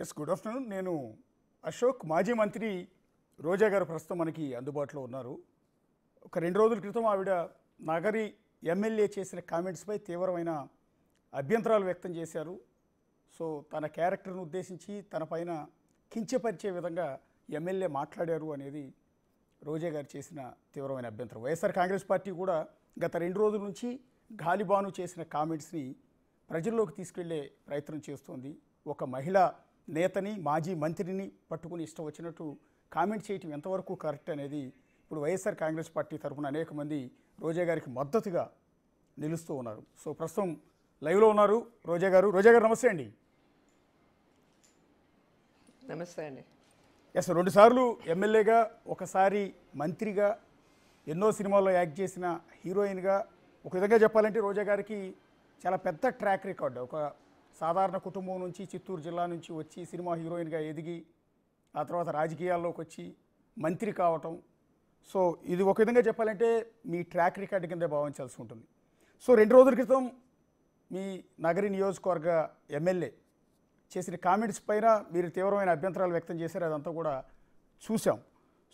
Yes good afternoon. నేను అశోక్. మాజీ మంత్రి రోజా గారు ప్రస్తుతం మనకి అందుబాటులో ఉన్నారు. ఒక 2 రోజుల క్రితం ఆవిడ నగరి ఎమ్మెల్యే చేసిన కామెంట్స్పై తీవ్రమైన అభ్యంతరాలు వ్యక్తం చేశారు. సో తన క్యారెక్టర్ను ఉద్దేశించి తన పైన కించపరిచే విధంగా ఎమ్మెల్యే మాట్లాడారు అనేది రోజా గారు చేసిన తీవ్రమైన అభ్యంతరం. వైఎస్ఆర్ కాంగ్రెస్ పార్టీ కూడా గత 2 రోజుల నుంచి గాలిబాను చేసిన కామెంట్స్ని ప్రజల్లోకి తీసుకెళ్లే ప్రయత్నం చేస్తోంది. ఒక మహిళా నేతని మాజీ మంత్రిని పట్టుకుని ఇష్టం వచ్చినట్టు కామెంట్ చేయటం ఎంతవరకు కరెక్ట్ అనేది ఇప్పుడు వైఎస్ఆర్ కాంగ్రెస్ పార్టీ తరఫున అనేక మంది రోజా గారికి మద్దతుగా నిలుస్తూ ఉన్నారు. సో ప్రస్తుతం లైవ్లో ఉన్నారు రోజా గారు. రోజా గారు నమస్తే అండి. నమస్తే అండి. ఎస్, 2 సార్లు ఎమ్మెల్యేగా, ఒకసారి మంత్రిగా, ఎన్నో సినిమాల్లో యాక్ట్ చేసిన హీరోయిన్గా, ఒక విధంగా చెప్పాలంటే రోజా గారికి చాలా పెద్ద ట్రాక్ రికార్డు. ఒక సాధారణ కుటుంబం నుంచి చిత్తూరు జిల్లా నుంచి వచ్చి సినిమా హీరోయిన్గా ఎదిగి ఆ తర్వాత రాజకీయాల్లోకి వచ్చి మంత్రి కావటం. సో ఇది ఒక విధంగా చెప్పాలంటే మీ ట్రాక్ రికార్డు కిందే భావించాల్సి ఉంటుంది. సో 2 రోజుల క్రితం మీ నగరి నియోజకవర్గ ఎమ్మెల్యే చేసిన కామెంట్స్ పైన మీరు తీవ్రమైన అభ్యంతరాలు వ్యక్తం చేశారు. అదంతా కూడా చూసాం.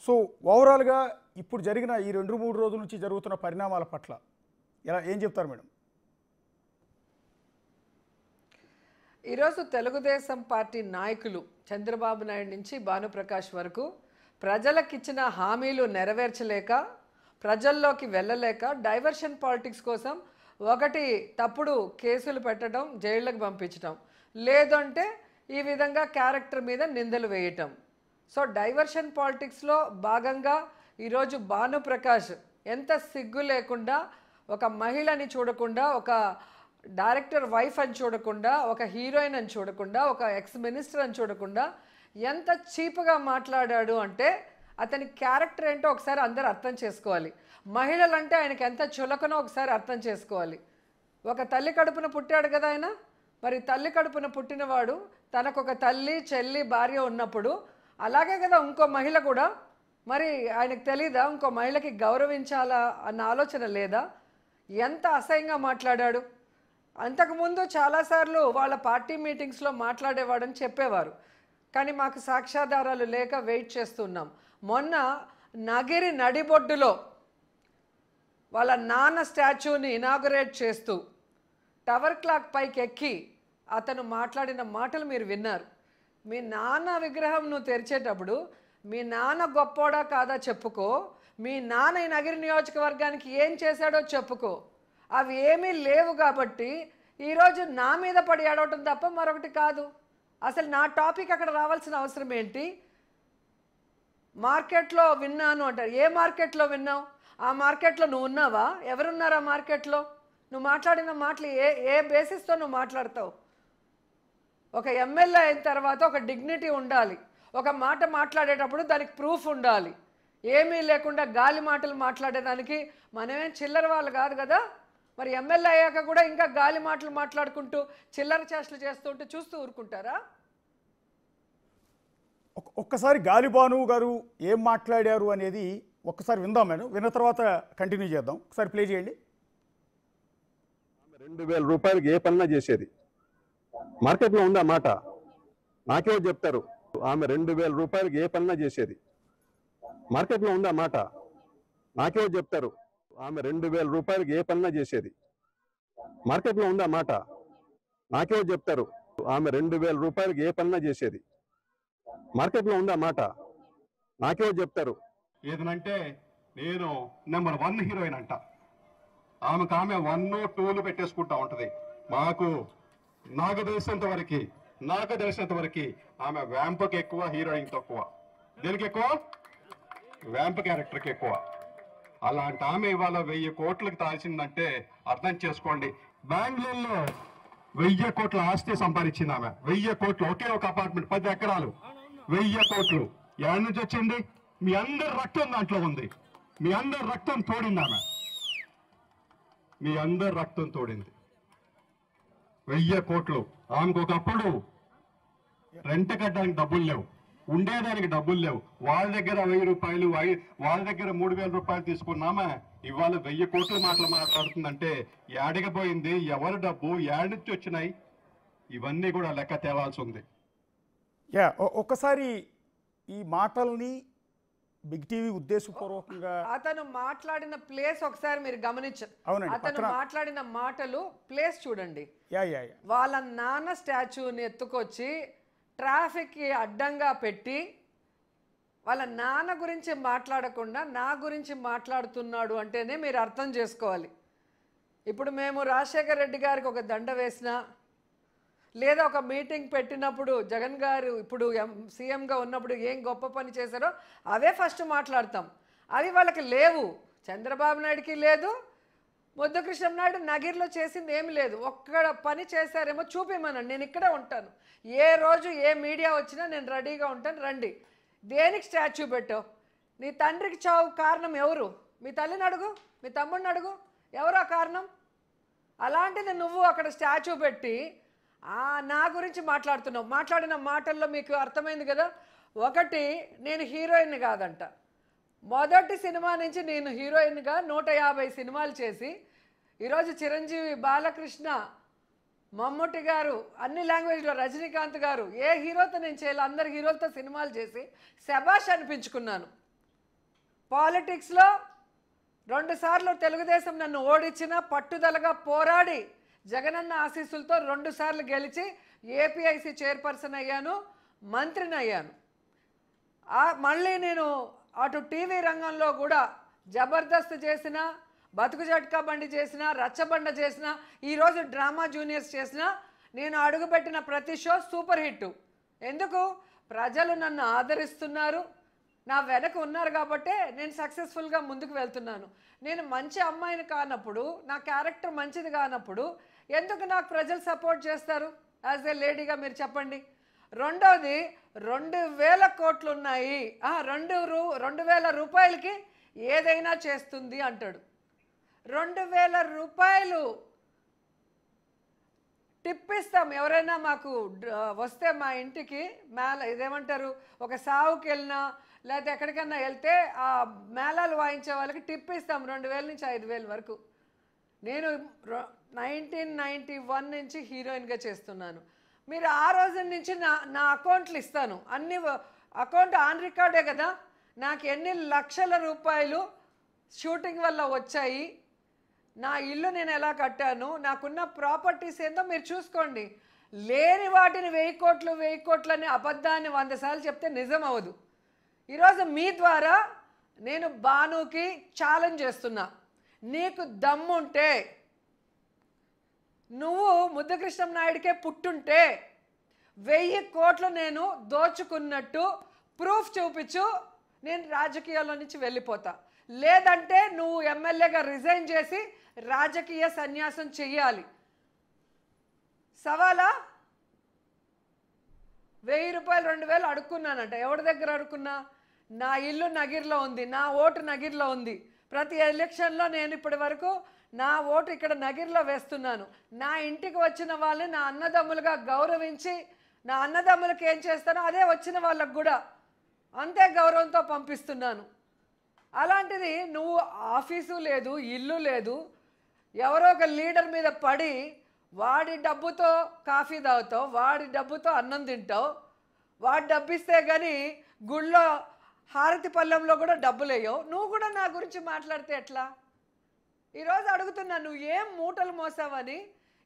సో ఓవరాల్గా ఇప్పుడు జరిగిన ఈ 2-3 రోజుల నుంచి జరుగుతున్న పరిణామాల పట్ల ఏం చెప్తారు మేడం? ఈరోజు తెలుగుదేశం పార్టీ నాయకులు చంద్రబాబు నాయుడు నుంచి భానుప్రకాష్ వరకు ప్రజలకిచ్చిన హామీలు నెరవేర్చలేక, ప్రజల్లోకి వెళ్ళలేక డైవర్షన్ పాలిటిక్స్ కోసం ఒకటి తప్పుడు కేసులు పెట్టడం, జైళ్ళకు పంపించడం, లేదంటే ఈ విధంగా క్యారెక్టర్ మీద నిందలు వేయటం. సో డైవర్షన్ పాలిటిక్స్లో భాగంగా ఈరోజు భానుప్రకాష్ ఎంత సిగ్గు లేకుండా, ఒక మహిళని చూడకుండా, ఒక డైరెక్టర్ వైఫ్ అని చూడకుండా, ఒక హీరోయిన్ అని చూడకుండా, ఒక ఎక్స్ మినిస్టర్ అని చూడకుండా ఎంత చీప్గా మాట్లాడాడు అంటే అతని క్యారెక్టర్ ఏంటో ఒకసారి అందరూ అర్థం చేసుకోవాలి. మహిళలంటే ఆయనకి ఎంత చులకనో ఒకసారి అర్థం చేసుకోవాలి. ఒక తల్లి కడుపున పుట్టాడు కదా ఆయన. మరి తల్లి కడుపున పుట్టినవాడు తనకు ఒక తల్లి, చెల్లి, భార్య ఉన్నప్పుడు అలాగే కదా ఇంకో మహిళ కూడా. మరి ఆయనకు తెలీదా ఇంకో మహిళకి గౌరవించాలా అన్న ఆలోచన లేదా? ఎంత అసహ్యంగా మాట్లాడాడు. అంతకుముందు చాలాసార్లు వాళ్ళ పార్టీ మీటింగ్స్లో మాట్లాడేవాడని చెప్పేవారు, కానీ మాకు సాక్ష్యాధారాలు లేక వెయిట్ చేస్తున్నాం. మొన్న నగిరి నడిబొడ్డులో వాళ్ళ నాన్న స్టాచ్యూని ఇనాగరేట్ చేస్తూ టవర్ క్లాక్ పైకి ఎక్కి అతను మాట్లాడిన మాటలు మీరు విన్నారు. మీ నాన్న విగ్రహం నువ్వు తెరిచేటప్పుడు మీ నాన్న గొప్పోడా కాదా చెప్పుకో, మీ నాన్న ఈ నగిరి నియోజకవర్గానికి ఏం చేశాడో చెప్పుకో. అవి ఏమీ లేవు కాబట్టి ఈరోజు నా మీద పడి ఏడవటం తప్ప మరొకటి కాదు. అసలు నా టాపిక్ అక్కడ రావాల్సిన అవసరం ఏంటి? మార్కెట్లో విన్నాను అంటారు. ఏ మార్కెట్లో విన్నావు? ఆ మార్కెట్లో నువ్వు ఉన్నావా? ఎవరున్నారు ఆ మార్కెట్లో? నువ్వు మాట్లాడిన మాటలు ఏ బేసిస్తో నువ్వు మాట్లాడతావు? ఒక ఎమ్మెల్యే అయిన తర్వాత ఒక డిగ్నిటీ ఉండాలి. ఒక మాట మాట్లాడేటప్పుడు దానికి ప్రూఫ్ ఉండాలి. ఏమీ లేకుండా గాలి మాటలు మాట్లాడేదానికి మనమేం చిల్లర వాళ్ళు కాదు కదా. మరి ఎమ్మెల్యే అయ్యాక కూడా ఇంకా గాలి మాటలు మాట్లాడుకుంటూ చిల్లర చేష్టలు చేస్తుంటే చూస్తూ ఊరుకుంటారా? ఒక్కసారి గాలిబాను గారు ఏం మాట్లాడారు అనేది ఒక్కసారి విందాం మేడం. విన్న తర్వాత కంటిన్యూ చేద్దాం. ఒకసారి ప్లే చేయండి. 2000 రూపాయలకి ఏ పన్నా చేసేది. మార్కెట్లో ఉందా మాట? నాకేమో చెప్తారు. ఆమె 2000 రూపాయలకి ఏ పన్నా చేసేది. మార్కెట్లో ఉందా మాట? నాకేమో చెప్తారు. ఆమె 2000 రూపాయలకి ఏ పన్నా చేసేది. మార్కెట్లో ఉందా మాట? నాకేమో చెప్తారు. ఆమె 2000 రూపాయలకి ఏ పన్నా చేసేది. మార్కెట్లో ఉందా మాట? నాకేమో చెప్తారు. ఏదనంటే నేను నెంబర్ 1 హీరోయిన్ అంట. ఆమె 1, 2లు పెట్టేసుకుంటా ఉంటది. మాకు నాకు తెలిసినంత వరకు ఆమె వ్యాంప్కి ఎక్కువ, హీరోయిన్ తక్కువ. దేనికి ఎక్కువ? వ్యాంప్ క్యారెక్టర్కి ఎక్కువ. అలాంటి ఆమె ఇవాళ 1000 కోట్లకు తాల్చిందంటే అర్థం చేసుకోండి. బెంగళూరులో 1000 కోట్ల ఆస్తి సంపాదించింది ఆమె. 1000 కోట్లు, ఒకే ఒక అపార్ట్మెంట్, 10 ఎకరాలు, 1000 కోట్లు. ఎక్కడి నుంచి వచ్చింది? మీ అందరి రక్తం దాంట్లో ఉంది. మీ అందరి రక్తం తోడింది ఆమె. మీ అందరి రక్తం తోడింది. 1000 కోట్లు. ఆమెకు ఒకప్పుడు రెంట్ కట్టడానికి డబ్బులు లేవు, ఉండేదానికి డబ్బులు లేవు. వాళ్ళ దగ్గర 1000 రూపాయలు, వాళ్ళ దగ్గర 3000 రూపాయలు తీసుకున్నామా ఇవాళ 1000 కోట్ల మాటలు మాట్లాడుతుందంటే ఏడకపోయింది? ఎవరి డబ్బు, ఏడు నుంచి వచ్చినాయి? ఇవన్నీ కూడా లెక్క తేవాల్సి ఉంది. యా ఒక్కసారి ఈ మాటల్ని బిగ్ టీవీ ఉద్దేశపూర్వకంగా అతను మాట్లాడిన ప్లేస్ ఒకసారి మీరు గమనించండి. అవునండి, అతను మాట్లాడిన మాటలు ప్లేస్ చూడండి. యా యా యా వాళ్ళ నాన్న స్టాచ్యూని ఎత్తుకొచ్చి ట్రాఫిక్కి అడ్డంగా పెట్టి వాళ్ళ నాన్న గురించి మాట్లాడకుండా నా గురించి మాట్లాడుతున్నాడు అంటేనే మీరు అర్థం చేసుకోవాలి. ఇప్పుడు మేము రాజశేఖర్ రెడ్డి గారికి ఒక దండ వేసినా లేదా ఒక మీటింగ్ పెట్టినప్పుడు జగన్ గారు ఇప్పుడు సీఎంగా ఉన్నప్పుడు ఏం గొప్ప పని చేశారో అవే ఫస్ట్ మాట్లాడతాం. అవి వాళ్ళకి లేవు. చంద్రబాబు నాయుడుకి లేదు, ముద్దుకృష్ణ నాయుడు నగిరిలో చేసింది ఏమి లేదు. ఒక్క పని చేశారేమో చూపిమనండి, నేను ఇక్కడే ఉంటాను. ఏ రోజు ఏ మీడియా వచ్చినా నేను రెడీగా ఉంటాను, రండి. దేనికి స్టాచ్యూ పెట్టావు? నీ తండ్రికి చావు కారణం ఎవరు? మీ తల్లిని అడుగు, మీ తమ్ముడిని అడుగు, ఎవరో కారణం. అలాంటిది నువ్వు అక్కడ స్టాచ్యూ పెట్టి నా గురించి మాట్లాడుతున్నావు. మాట్లాడిన మాటల్లో మీకు అర్థమైంది కదా. ఒకటి, నేను హీరోయిన్ కాదంట. మొదటి సినిమా నుంచి నేను హీరోయిన్గా 150 సినిమాలు చేసి ఈరోజు చిరంజీవి, బాలకృష్ణ, మమ్ముట్టి గారు, అన్ని లాంగ్వేజ్లో రజనీకాంత్ గారు, ఏ హీరోతో నేను చేయాలి, అందరు హీరోలతో సినిమాలు చేసి శభాష్ అనిపించుకున్నాను. పాలిటిక్స్లో 2 సార్లు తెలుగుదేశం నన్ను ఓడించిన పట్టుదలగా పోరాడి జగనన్న ఆశీస్సులతో 2 సార్లు గెలిచి ఏపీఐసి చైర్పర్సన్ అయ్యాను, మంత్రిని అయ్యాను. మళ్ళీ నేను అటు టీవీ రంగంలో కూడా జబర్దస్త్ చేసిన, బతుకు జట్కా బండి చేసిన, రచ్చబండ చేసిన, ఈరోజు డ్రామా జూనియర్స్ చేసిన, నేను అడుగుపెట్టిన ప్రతి షో సూపర్ హిట్. ఎందుకు? ప్రజలు నన్ను ఆదరిస్తున్నారు, నా వెనక ఉన్నారు కాబట్టే నేను సక్సెస్ఫుల్గా ముందుకు వెళ్తున్నాను. నేను మంచి అమ్మాయిని కానప్పుడు, నా క్యారెక్టర్ మంచిది కానప్పుడు ఎందుకు నాకు ప్రజలు సపోర్ట్ చేస్తారు యాజ్ ఏ లేడీగా? మీరు చెప్పండి. రెండోది, 2000 కోట్లు ఉన్నాయి, 2000 రూపాయలకి ఏదైనా చేస్తుంది అంటాడు. 2000 రూపాయలు టిప్ ఇస్తాం ఎవరైనా మాకు వస్తే మా ఇంటికి ఇదేమంటారు, ఒక సావుకి వెళ్ళినా లేకపోతే ఎక్కడికన్నా వెళ్తే ఆ మేళాలు వాయించే వాళ్ళకి టిప్ ఇస్తాం 2000 నుంచి 5000 వరకు. నేను 1991 నుంచి హీరోయిన్గా చేస్తున్నాను. మీరు ఆ రోజు నుంచి నా అకౌంట్లు ఇస్తాను, అన్ని అకౌంట్ ఆన్ రికార్డే కదా. నాకు ఎన్ని లక్షల రూపాయలు షూటింగ్ వల్ల వచ్చాయి, నా ఇల్లు నేను ఎలా కట్టాను, నాకున్న ప్రాపర్టీస్ ఏందో మీరు చూసుకోండి. లేని వాటిని 1000 కోట్లు అని అబద్ధాన్ని 100 సార్లు చెప్తే నిజం అవ్వదు. ఈరోజు మీ ద్వారా నేను బానుకి ఛాలెంజ్ చేస్తున్నా. నీకు దమ్ముంటే, నువ్వు ముద్దుకృష్ణ నాయుడికే పుట్టుంటే 1000 కోట్లు నేను దోచుకున్నట్టు ప్రూఫ్ చూపించు, నేను రాజకీయాల్లో నుంచి వెళ్ళిపోతా. లేదంటే నువ్వు ఎమ్మెల్యేగా రిజైన్ చేసి రాజకీయ సన్యాసం చెయ్యాలి. సవాలా? 1000 రూపాయలు 2000 అడుక్కున్నానంట. ఎవరి దగ్గర అడుక్కున్నా? నా ఇల్లు నగిరిలో ఉంది, నా ఓటు నగిరిలో ఉంది. ప్రతి ఎలక్షన్లో నేను ఇప్పటి వరకు నా ఓటు ఇక్కడ నగిరిలో వేస్తున్నాను. నా ఇంటికి వచ్చిన వాళ్ళని నా అన్నదమ్ములుగా గౌరవించి, నా అన్నదమ్ములకి ఏం చేస్తానో అదే వచ్చిన వాళ్ళకు కూడా అంతే గౌరవంతో పంపిస్తున్నాను. అలాంటిది నువ్వు ఆఫీసు లేదు, ఇల్లు లేదు, ఎవరో ఒక లీడర్ మీద పడి వాడి డబ్బుతో కాఫీ తాగుతావు, వాడి డబ్బుతో అన్నం తింటావు. వాడు డబ్బిస్తే కానీ గుళ్ళో హారతి పళ్ళెంలో కూడా డబ్బులు వేయవు. నువ్వు కూడా నా గురించి మాట్లాడితే ఎట్లా? ఈరోజు అడుగుతున్నా, నువ్వు ఏం మూటలు మోసావని.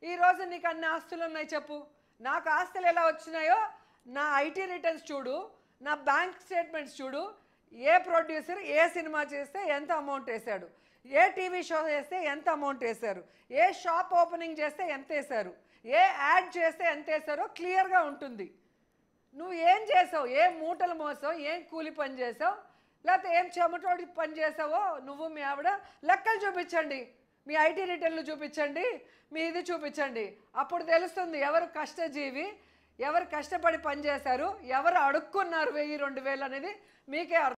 ఈరోజు నీకు అన్ని ఆస్తులు ఉన్నాయి చెప్పు. నాకు ఆస్తులు ఎలా వచ్చినాయో నా ఐటీ రిటర్న్స్ చూడు, నా బ్యాంక్ స్టేట్మెంట్స్ చూడు. ఏ ప్రొడ్యూసర్ ఏ సినిమా చేస్తే ఎంత అమౌంట్ వేశాడు, ఏ టీవీ షో చేస్తే ఎంత అమౌంట్ వేశారు, ఏ షాప్ ఓపెనింగ్ చేస్తే ఎంత వేశారు, ఏ యాడ్ చేస్తే ఎంత వేశారో క్లియర్గా ఉంటుంది. నువ్వు ఏం చేసావు, ఏం మూటలు మోసావు, ఏం కూలి పని చేసావు, లేకపోతే ఏం చెమటోడి పని చేసావో నువ్వు మీ ఆవిడ లెక్కలు చూపించండి. మీ ఐటీ రిటర్న్లు చూపించండి, మీ ఇది చూపించండి. అప్పుడు తెలుస్తుంది ఎవరు కష్టజీవి, ఎవరు కష్టపడి పనిచేశారు, ఎవరు అడుక్కున్నారు 1000-2000 అనేది మీకే అర్థం.